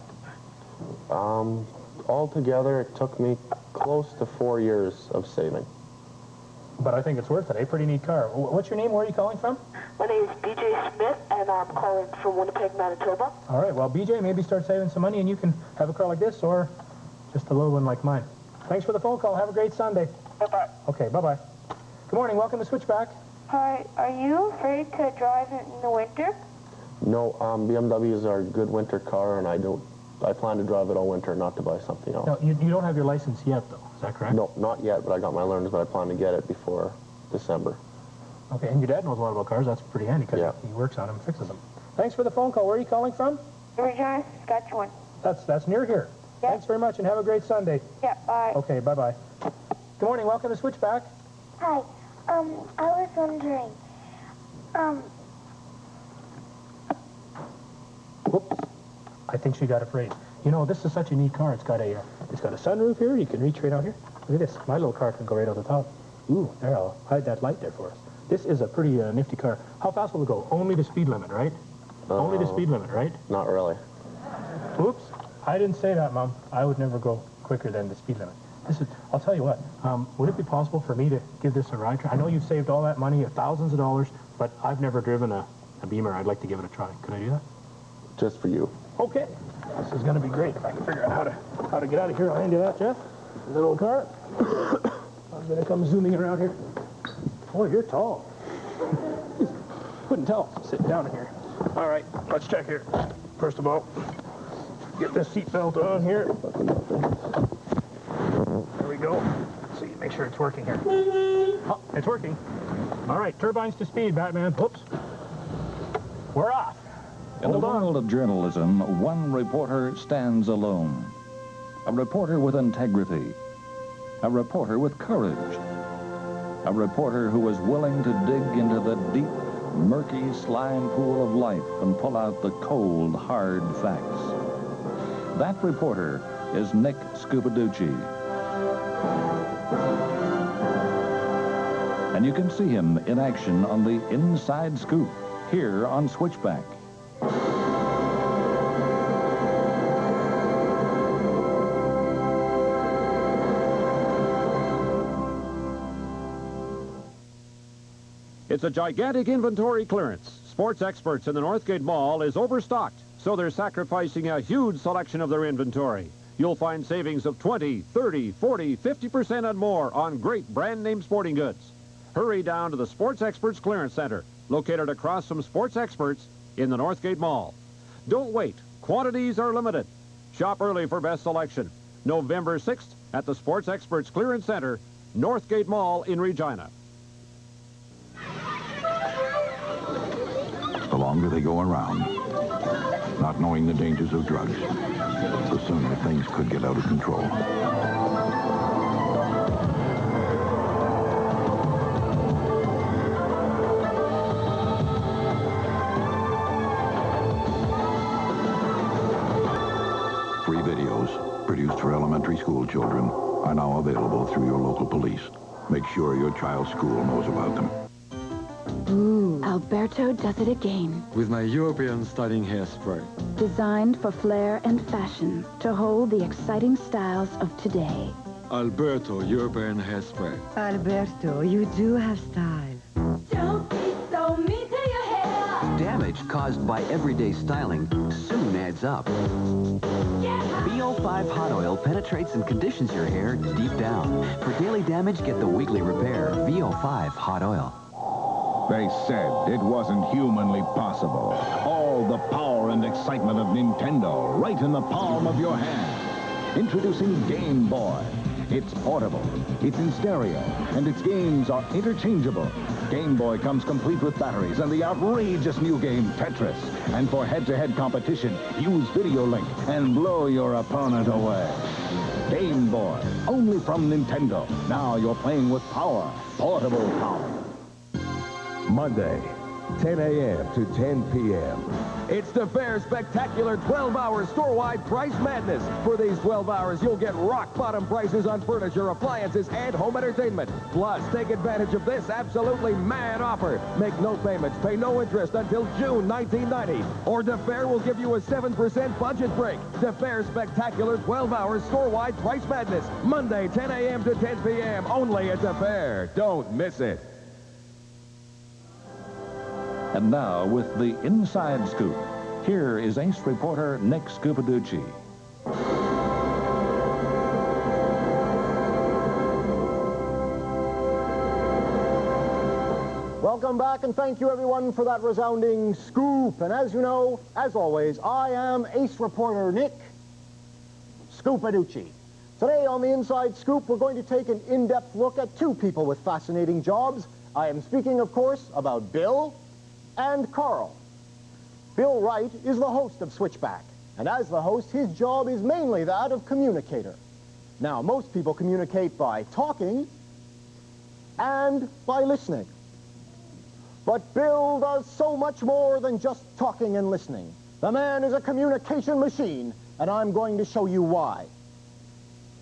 Altogether, it took me close to 4 years of saving. But I think it's worth it. A pretty neat car. What's your name? Where are you calling from? My name is BJ Smith, and I'm calling from Winnipeg, Manitoba. All right. Well, BJ, maybe start saving some money, and you can have a car like this or just a little one like mine. Thanks for the phone call. Have a great Sunday. Bye-bye. Okay, bye-bye. Good morning. Welcome to Switchback. Hi. Are you afraid to drive in the winter? No, BMWs are a good winter car, and I plan to drive it all winter, not to buy something else. No, you don't have your license yet, though. Is that correct? No, not yet, but I got my learners, but I plan to get it before December. Okay, and your dad knows a lot about cars. That's pretty handy because he works on them and fixes them. Thanks for the phone call. Where are you calling from? Regina, Saskatchewan. That's near here. Yeah. Thanks very much, and have a great Sunday. Yeah, bye. Okay, bye-bye. Good morning. Welcome to Switchback. Hi. I was wondering, Whoops. I think she got afraid. You know, this is such a neat car. It's got a sunroof here. You can reach right out here. Look at this. My little car can go right out the top. Ooh, there, I'll hide that light there for us. This is a pretty nifty car. How fast will it go? Only the speed limit, right? Only the speed limit, right? Not really. Oops. I didn't say that, Mom. I would never go quicker than the speed limit. I'll tell you what. Would it be possible for me to give this a ride? I know you've saved all that money, thousands of dollars, but I've never driven a Beamer. I'd like to give it a try. Could I do that? Just for you. Okay. This is going to be great. If I can figure out how to get out of here, I'll hand you that, Jeff. Little car. I'm going to come zooming around here. Boy, you're tall. Couldn't tell sitting down in here. All right, let's check here. First of all, get this seat belt on here. There we go. Let's see, make sure it's working here. Oh, it's working. All right, turbines to speed, Batman. Whoops. We're off. In the world of journalism, one reporter stands alone. A reporter with integrity. A reporter with courage. A reporter who is willing to dig into the deep, murky slime pool of life and pull out the cold, hard facts. That reporter is Nick Scupaducci. And you can see him in action on the Inside Scoop here on Switchback. It's a gigantic inventory clearance. Sports Experts in the Northgate Mall is overstocked, so they're sacrificing a huge selection of their inventory. You'll find savings of 20, 30, 40, 50% and more on great brand name sporting goods. Hurry down to the Sports Experts Clearance Center, located across from Sports Experts in the Northgate Mall. Don't wait. Quantities are limited. Shop early for best selection. November 6th at the Sports Experts Clearance Center, Northgate Mall in Regina. The longer they go around, not knowing the dangers of drugs. The sooner things could get out of control. Free videos, produced for elementary school children, are now available through your local police. Make sure your child's school knows about them. Ooh, Alberto does it again. With my European styling hairspray. Designed for flair and fashion to hold the exciting styles of today. Alberto European hairspray. Alberto, you do have style. Don't be so mean to your hair. Damage caused by everyday styling soon adds up. VO5 Hot Oil penetrates and conditions your hair deep down. For daily damage, get the weekly repair. VO5 Hot Oil. They said it wasn't humanly possible. All the power and excitement of Nintendo right in the palm of your hand. Introducing Game Boy. It's portable, it's in stereo, and its games are interchangeable. Game Boy comes complete with batteries and the outrageous new game Tetris. And for head-to-head competition, use Video Link and blow your opponent away. Game Boy, only from Nintendo. Now you're playing with power, portable power. Monday, 10 a.m. to 10 p.m. It's the Fair Spectacular 12-hour store-wide price madness. For these 12 hours, you'll get rock-bottom prices on furniture, appliances, and home entertainment. Plus, take advantage of this absolutely mad offer. Make no payments, pay no interest until June 1990. Or the Fair will give you a 7% budget break. The Fair Spectacular 12-hour store-wide price madness. Monday, 10 a.m. to 10 p.m. Only at the Fair. Don't miss it. And now, with the Inside Scoop, here is ace reporter Nick Scupaducci. Welcome back, and thank you, everyone, for that resounding scoop. And as you know, as always, I am ace reporter Nick Scupaducci. Today on the Inside Scoop, we're going to take an in-depth look at two people with fascinating jobs. I am speaking, of course, about Bill and Carl. Bill Wright is the host of Switchback, and as the host, his job is mainly that of communicator. Now, most people communicate by talking and by listening. But Bill does so much more than just talking and listening. The man is a communication machine, and I'm going to show you why.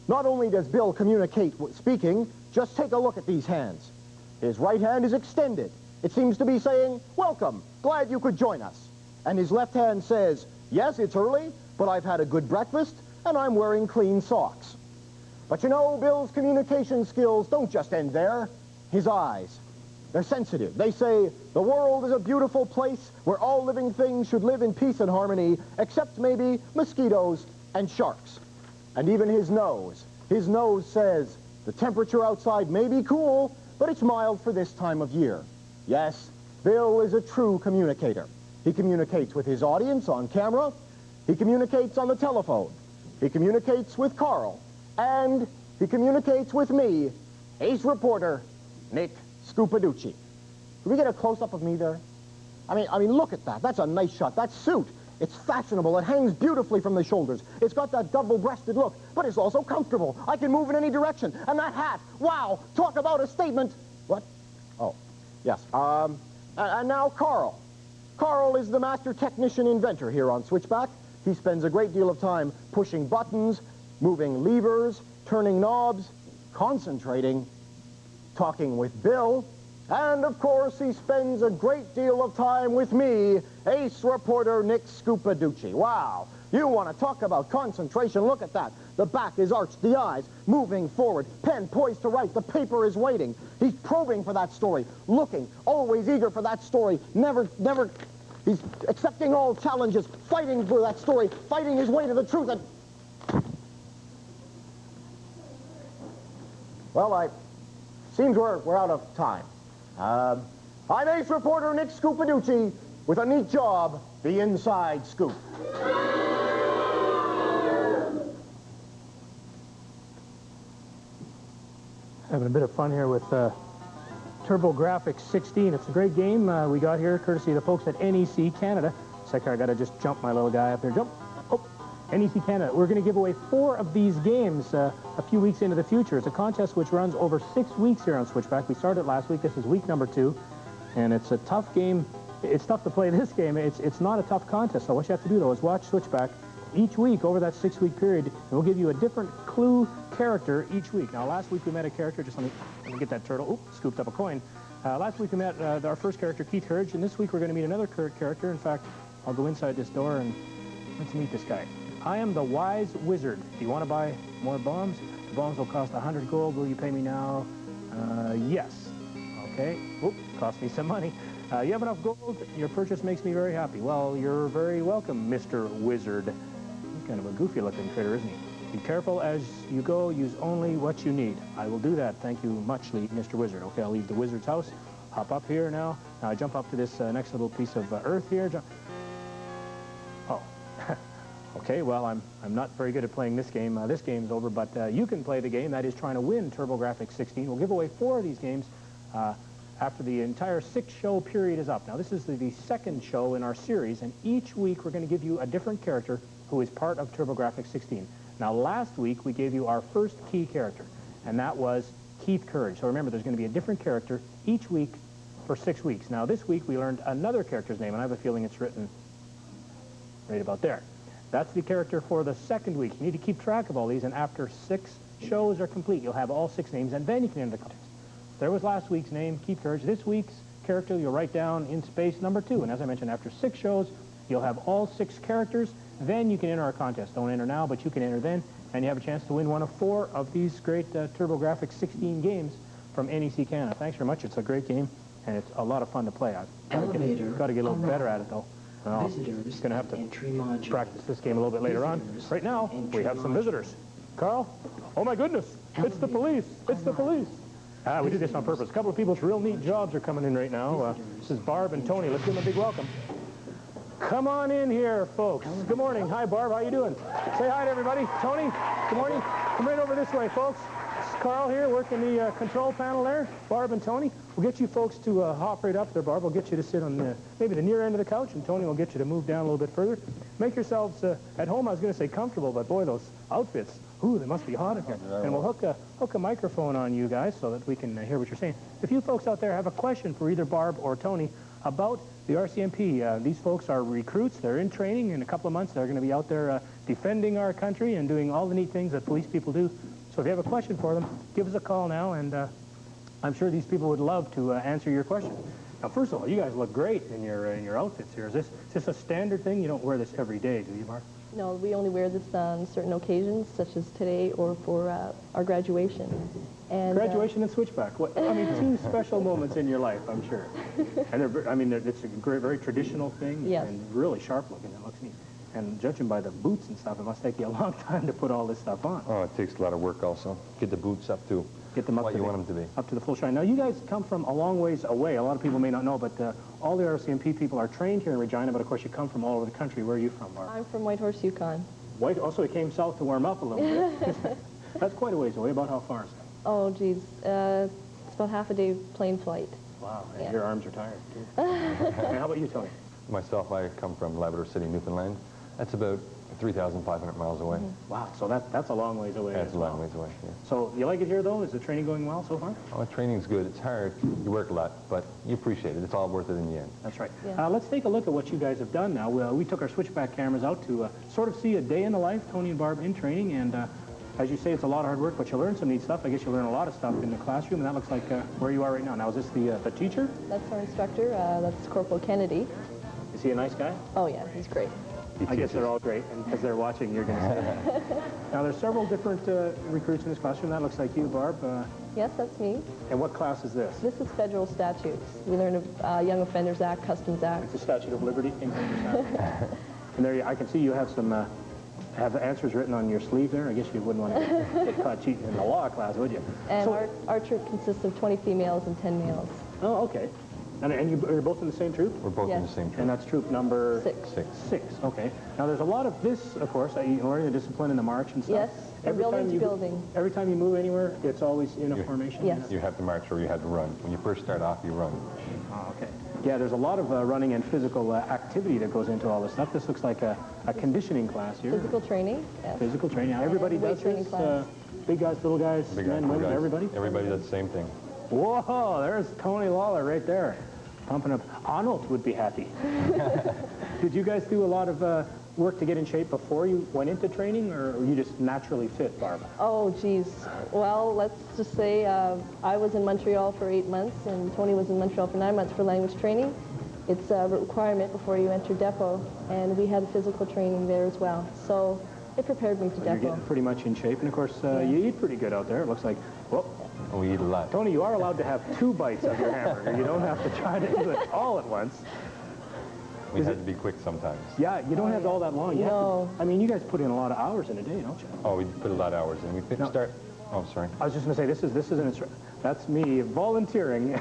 Not only does Bill communicate with speaking, just take a look at these hands. His right hand is extended. It seems to be saying, welcome, glad you could join us. And his left hand says, yes, it's early, but I've had a good breakfast, and I'm wearing clean socks. But you know, Bill's communication skills don't just end there. His eyes, they're sensitive. They say, the world is a beautiful place where all living things should live in peace and harmony, except maybe mosquitoes and sharks. And even his nose says, the temperature outside may be cool, but it's mild for this time of year. Yes, Bill is a true communicator. He communicates with his audience on camera. He communicates on the telephone. He communicates with Carl. And he communicates with me, ace reporter Nick Scupaducci. Can we get a close-up of me there? I mean, look at that. That's a nice shot. That suit, it's fashionable. It hangs beautifully from the shoulders. It's got that double-breasted look, but it's also comfortable. I can move in any direction. And that hat, wow, talk about a statement. What? Oh. Yes. And now Carl. Carl is the master technician inventor here on Switchback. He spends a great deal of time pushing buttons, moving levers, turning knobs, concentrating, talking with Bill, and of course he spends a great deal of time with me, ace reporter Nick Scupaducci. Wow. You want to talk about concentration? Look at that. The back is arched, the eyes moving forward, pen poised to write, the paper is waiting. He's probing for that story, looking, always eager for that story, never, he's accepting all challenges, fighting for that story, fighting his way to the truth. And well, seems we're out of time. I'm ace reporter Nick Scupaducci with a neat job, the Inside Scoop. Having a bit of fun here with TurboGrafx 16. It's a great game we got here, courtesy of the folks at NEC Canada. Second, I got to just jump my little guy up there. Jump. Oh, NEC Canada. We're going to give away 4 of these games a few weeks into the future. It's a contest which runs over 6 weeks here on Switchback. We started last week. This is week number 2. And it's a tough game. It's tough to play this game. It's not a tough contest. So what you have to do, though, is watch Switchback each week over that 6-week period, and we'll give you a different clue character each week. Now, last week we met a character. Just let me get that turtle. Oop, scooped up a coin. Last week we met our first character, Keith Courage, and this week we're going to meet another character. In fact, I'll go inside this door and let's meet this guy. I am the Wise Wizard. Do you want to buy more bombs? The bombs will cost 100 gold. Will you pay me now? Yes. Okay. Oop, cost me some money. You have enough gold? Your purchase makes me very happy. Well, you're very welcome, Mr. Wizard. He's kind of a goofy-looking critter, isn't he? Be careful as you go. Use only what you need. I will do that. Thank you muchly, Mr. Wizard. Okay, I'll leave the wizard's house. Hop up here now. Now I jump up to this next little piece of earth here. Oh. Okay, well, I'm not very good at playing this game. This game's over, but you can play the game. That is trying to win TurboGrafx 16. We'll give away 4 of these games after the entire 6-show period is up. Now, this is the 2nd show in our series, and each week we're going to give you a different character who is part of TurboGrafx 16. Now, last week we gave you our first key character, and that was Keith Courage. So remember, there's going to be a different character each week for 6 weeks. Now, this week we learned another character's name, and I have a feeling it's written right about there. That's the character for the 2nd week. You need to keep track of all these, and after 6 shows are complete, you'll have all 6 names, and then you can enter the contest. There was last week's name, Keith Courage. This week's character you'll write down in space number 2. And as I mentioned, after 6 shows, you'll have all 6 characters. Then you can enter our contest. Don't enter now, but you can enter then. And you have a chance to win one of 4 of these great TurboGrafx 16 games from NEC Canada. Thanks very much. It's a great game, and it's a lot of fun to play. I've got to get a little better at it, though. I'm going to have to practice this game a little bit later on. Right now, we have some visitors. Carl? Oh, my goodness. It's the police. It's the police. We did this on purpose. A couple of people's real neat jobs are coming in right now. This is Barb and Tony. Let's give them a big welcome. Come on in here, folks. Good morning. Hi, Barb. How you doing? Say hi to everybody. Tony, good morning. Come right over this way, folks. It's Carl here working the control panel there. Barb and Tony. We'll get you folks to hop right up there, Barb. We'll get you to sit on maybe the near end of the couch, and Tony will get you to move down a little bit further. Make yourselves at home. I was going to say comfortable, but boy, those outfits, ooh, they must be hot in here. And we'll hook a microphone on you guys so that we can hear what you're saying. If you folks out there have a question for either Barb or Tony about the RCMP, these folks are recruits. They're in training. In a couple of months, they're going to be out there defending our country and doing all the neat things that police people do. So if you have a question for them, give us a call now, and I'm sure these people would love to answer your question. Now, first of all, you guys look great in your outfits here. Is this a standard thing? You don't wear this every day, do you, Mark? No, we only wear this on certain occasions, such as today or for our graduation. And, graduation and Switchback. I mean, 2 special moments in your life, I'm sure. And it's a great, very traditional thing. Yes. And really sharp looking. It looks neat. And judging by the boots and stuff, it must take you a long time to put all this stuff on. Oh, it takes a lot of work also. Get the boots up to what you want them to be. Up to the full shine. Now, you guys come from a long ways away. A lot of people may not know, but all the RCMP people are trained here in Regina, but of course you come from all over the country. Where are you from, Mark? I'm from Whitehorse, Yukon. Also, you came south to warm up a little bit. That's quite a ways away. About how far is that? Oh, geez. It's about half a day plane flight. Wow, and your arms are tired, too. And how about you, Tony? Myself, I come from Labrador City, Newfoundland. That's about 3,500 miles away. Wow, so that's a long ways away. That's a long ways away, yeah. So you like it here, though? Is the training going well so far? Oh, the training's good. It's hard. You work a lot, but you appreciate it. It's all worth it in the end. That's right. Yeah. Let's take a look at what you guys have done now. We took our Switchback cameras out to sort of see a day in the life, Tony and Barb in training, and as you say, it's a lot of hard work, but you learn some neat stuff. I guess you learn a lot of stuff in the classroom, and that looks like where you are right now. Now, is this the teacher? That's our instructor. That's Corporal Kennedy. Is he a nice guy? Oh, yeah, he's great. I guess they're all great, and because they're watching, you're going to say that. Now, there's several different recruits in this classroom. That looks like you, Barb. Yes, that's me. And what class is this? This is federal statutes. We learn Young Offenders Act, Customs Act. It's the Statute of Liberty. And there, I can see you have some have the answers written on your sleeve there. I guess you wouldn't want to get caught cheating in the law class, would you? And our troop consists of 20 females and 10 males. Oh, okay. And you're both in the same troop? We're both in the same troop. And that's troop number? 6. 6, okay. Now, there's a lot of this, of course, you learn the discipline in the march and stuff. Yes, building to building. Every time you move anywhere, it's always in a formation? Yes. You have to march or you have to run. When you first start off, you run. Oh, okay. Yeah, there's a lot of running and physical activity that goes into all this stuff. This looks like a conditioning class here. Physical training, yes. Physical training. Now, everybody does this? Big guys, little guys, men, women, everybody? Everybody does the same thing. Whoa, there's Tony Lawler right there. Pumping up. Arnold would be happy. Did you guys do a lot of work to get in shape before you went into training, or were you just naturally fit, Barb? Oh, geez. Well, let's just say I was in Montreal for 8 months, and Tony was in Montreal for 9 months for language training. It's a requirement before you enter depot, and we had physical training there as well. So it prepared me for depot. You're getting pretty much in shape, and of course, you eat pretty good out there. It looks like, whoop. We eat a lot. Tony, you are allowed to have 2 bites of your hamburger. You don't have to try to do it all at once. We have to be quick sometimes. Yeah, you don't have all that long. No. I mean, you guys put in a lot of hours in a day, don't you? Oh, we put a lot of hours in. We start... Oh, sorry. I was just going to say, this is an that's me volunteering.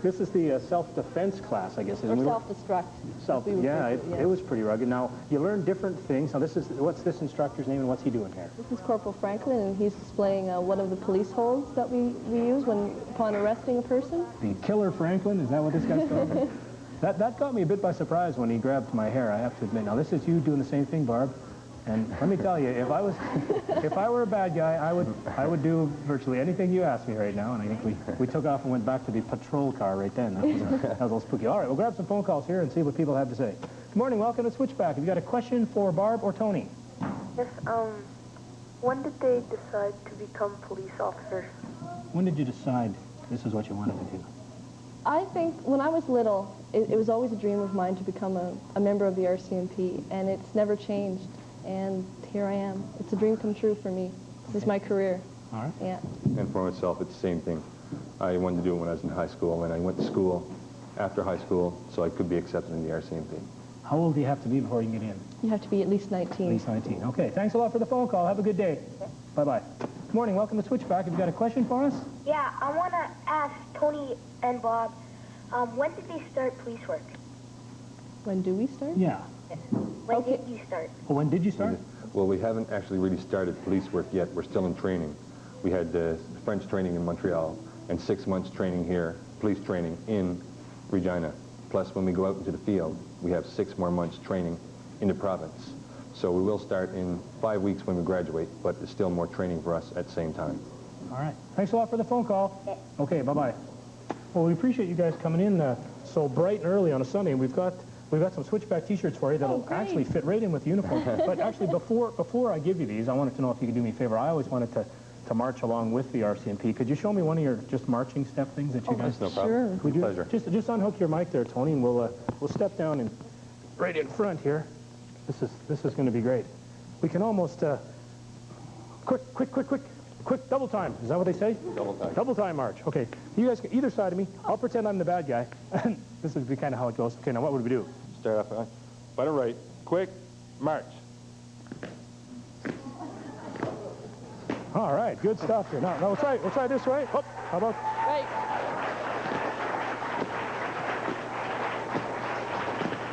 This is the self-defense class, I guess. Or self-destruct. Yeah, it was pretty rugged. Now, you learn different things. Now, what's this instructor's name, and what's he doing here? This is Corporal Franklin, and he's displaying one of the police holds that we use upon arresting a person. The Killer Franklin, is that what this guy's called? That got me a bit by surprise when he grabbed my hair, I have to admit. Now, this is you doing the same thing, Barb. And let me tell you, if I were a bad guy, I would do virtually anything you asked me right now. And I think we took off and went back to the patrol car right then. That was a little spooky. All right, we'll grab some phone calls here and see what people have to say. Good morning, welcome to Switchback. Have you got a question for Barb or Tony? Yes, when did they decide to become police officers? When did you decide this is what you wanted to do? I think when I was little, it was always a dream of mine to become a member of the RCMP, and it's never changed. And here I am. It's a dream come true for me. This is my career. All right. Yeah. And for myself, it's the same thing. I wanted to do it when I was in high school, and I went to school after high school so I could be accepted in the RCMP. How old do you have to be before you can get in? You have to be at least 19. At least 19. Okay, thanks a lot for the phone call. Have a good day. Bye-bye. Good morning. Welcome to Switchback. Have you got a question for us? Yeah, I want to ask Tony and Bob, when did they start police work? When do we start? Yeah. When did you start? Well, when did you start? Well, we haven't actually really started police work yet. We're still in training. We had French training in Montreal and 6 months training here, police training in Regina. Plus, when we go out into the field, we have 6 more months training in the province. So we will start in 5 weeks when we graduate, but there's still more training for us at the same time. All right. Thanks a lot for the phone call. Okay, bye-bye. Well, we appreciate you guys coming in so bright and early on a Sunday. We've got some Switchback T-shirts for you that'll actually fit right in with the uniform. But actually, before I give you these, I wanted to know if you could do me a favor. I always wanted to march along with the RCMP. Could you show me one of your just marching step things that you guys... No problem. Sure. With pleasure. Just unhook your mic there, Tony, and we'll step down and right in front here. This is going to be great. We can almost quick double time. Is that what they say? Double time. Double time march. Okay. You guys can either side of me. I'll pretend I'm the bad guy. This would be kind of how it goes. Okay, now what would we do? Start off by the right. Quick, march. All right, good stuff here. Now we'll try this way. Oh, how about? Right.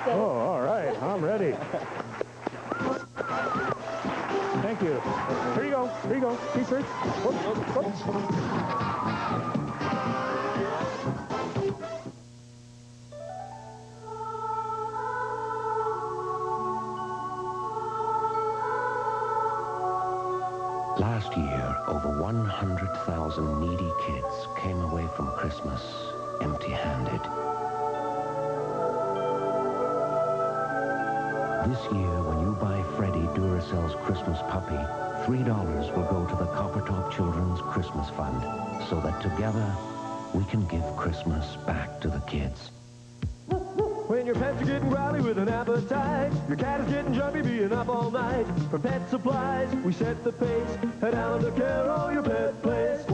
Oh, all right. I'm ready. Thank you. Here you go. Here you go. T-shirts. Last year, over 100,000 needy kids came away from Christmas empty-handed. This year, when you buy Freddie Duracell's Christmas puppy, $3 will go to the Coppertop Children's Christmas Fund, so that together, we can give Christmas back to the kids. When your pets are getting growly with an appetite, your cat is getting jumpy being up all night. From Pet Supplies, we set the pace. Head down to Carol, your pet place.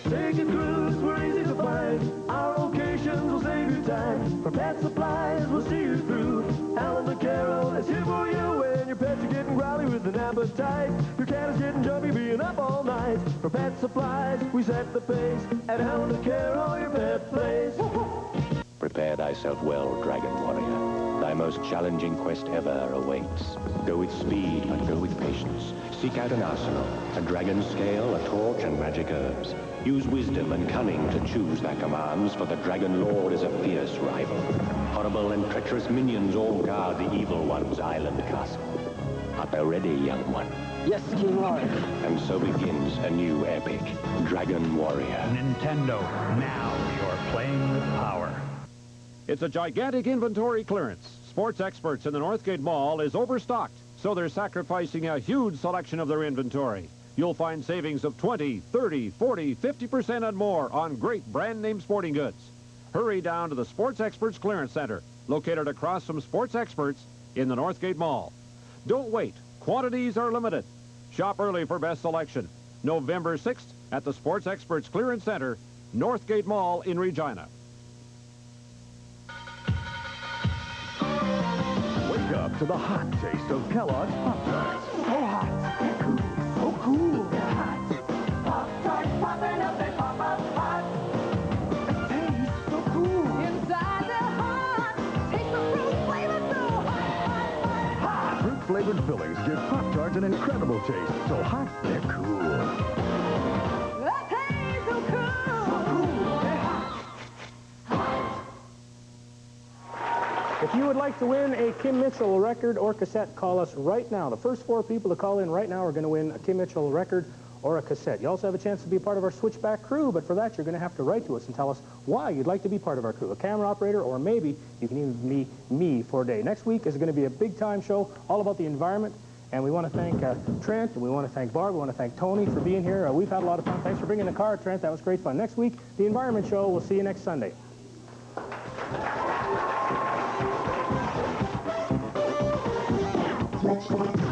Take a cruise, we're easy to find. Our locations will save you time. From Pet Supplies, we'll see you through. Alan the Carol is here for you when your pets are getting growly with an appetite. Your cat is getting jumpy being up all night. From Pet Supplies, we set the pace. At Alan the Carol, your pet place. Prepare thyself well, Dragon Warrior. Thy most challenging quest ever awaits. Go with speed, but go with patience. Seek out an arsenal, a dragon scale, a torch, and magic herbs. Use wisdom and cunning to choose their commands, for the Dragon Lord is a fierce rival. Horrible and treacherous minions all guard the Evil One's island castle. Art thou ready, young one? Yes, King Lord. And so begins a new epic, Dragon Warrior. Nintendo, now you're playing with power. It's a gigantic inventory clearance. Sports Experts in the Northgate Mall is overstocked, so they're sacrificing a huge selection of their inventory. You'll find savings of 20, 30, 40, 50% and more on great brand-name sporting goods. Hurry down to the Sports Experts Clearance Center, located across from Sports Experts in the Northgate Mall. Don't wait. Quantities are limited. Shop early for best selection. November 6th at the Sports Experts Clearance Center, Northgate Mall in Regina. Wake up to the hot taste of Kellogg's Pop-Tarts. So hot. Cool. So cool. Hot. Pop-Tarts popping up, they pop up hot. It tastes so cool. Inside they're hot. Taste the fruit flavor so hot, hot, hot. Fruit-flavored fillings give Pop-Tarts an incredible taste. So hot, they're cool. That tastes so cool. So cool. They're hot. If you would like to win a Kim Mitchell record or cassette, call us right now. The first 4 people to call in right now are going to win a Kim Mitchell record or a cassette. You also have a chance to be a part of our Switchback crew, but for that you're going to have to write to us and tell us why you'd like to be part of our crew. A camera operator, or maybe you can even be me for a day. Next week is going to be a big-time show all about the environment, and we want to thank Trent, and we want to thank Barb, we want to thank Tony for being here. We've had a lot of fun. Thanks for bringing the car, Trent. That was great fun. Next week, the Environment Show. We'll see you next Sunday. Switchback.